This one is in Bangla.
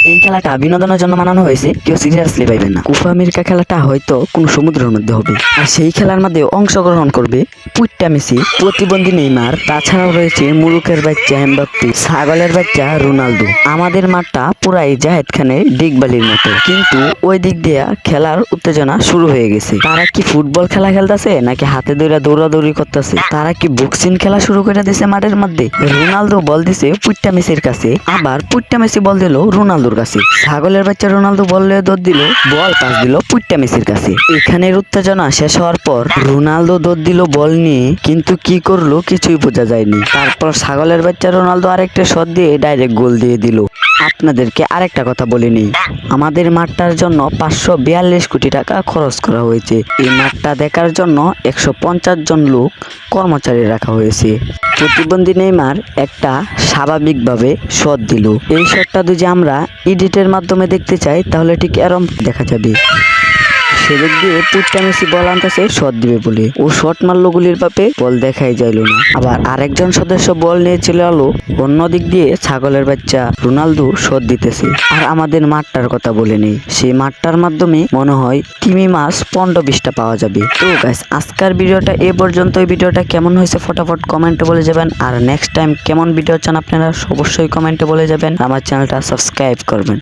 এই খেলাটা বিনোদনের জন্য বানানো হয়েছে, কেউ সিরিয়াসলি পাইবেন না। কোপা আমেরিকা খেলাটা হয়তো কোনো সমুদ্রের মধ্যে হবে, আর সেই খেলার মধ্যে অংশগ্রহণ করবে পুট্টা মেসি, প্রতিবন্ধী নেইমার, তাছাড়াও রয়েছে মুলুকের বাচ্চা এমবাপ্পে, ছাগলের বাচ্চা রোনালদো। আমাদের মাঠটা পুরাই জাহেদ খানের ডিগবালির মতো, কিন্তু ওই দিক দিয়ে খেলার উত্তেজনা শুরু হয়ে গেছে। তারা কি ফুটবল খেলা খেলতেছে নাকি হাতে ধরে দৌড়াদৌড়ি করতেছে? তারা কি বক্সিং খেলা শুরু করে দিছে মাঠের মধ্যে? রোনালদো বল দিছে পুট্টা মেসির কাছে, আবার পুট্টা মেসি বল দিল রোনালদোর কাছে। ছাগলের বাচ্চা রোনালদো বললে দৌড় দিল, বল পাস দিল পুট্টা মেসির কাছে। এখানের উত্তেজনা শেষ হওয়ার পর রোনালদো দৌড় দিল বল নিয়ে, কিন্তু কি করলো কিছুই বোঝা যায়নি। তারপর ছাগলের বাচ্চা রোনালদো আরেকটা শট দিয়ে ডাইরেক্ট গোল দিয়ে দিল। আপনাদেরকে আরেকটা কথা বলে নেই, আমাদের মাঠটার জন্য 542 কোটি টাকা খরচ করা হয়েছে। এই মাঠটা দেখার জন্য 150 জন লোক কর্মচারী রাখা হয়েছে। প্রতিবন্ধী নেইমার একটা স্বাভাবিকভাবে শট দিল। এই শটটা যদি আমরা এডিটের মাধ্যমে দেখতে চাই তাহলে ঠিক এরম দেখা যাবে। সেদিক দিয়ে পুট্টা মেসি বল আনতেছে শট দিবে বলে, ও শট মারলো গুলির পাপে, বল দেখাই যাইলো না। আবার আরেকজন সদস্য বল নিয়ে চলে আলো, অন্য দিক দিয়ে ছাগলের বাচ্চা রোনালদো শট দিতেছে। আর আমাদের মাঠটার কথা বলে নেই, সেই মাঠটার মাধ্যমে মনে হয় তিমি মাছ 15-20টা পাওয়া যাবে। তো গাইস, আজকের ভিডিওটা এ পর্যন্ত। এই ভিডিওটা কেমন হয়েছে ফটাফট কমেন্টে বলে যাবেন, আর নেক্সট টাইম কেমন ভিডিও চান আপনারা অবশ্যই কমেন্টে বলে যাবেন। আমার চ্যানেলটা সাবস্ক্রাইব করবেন।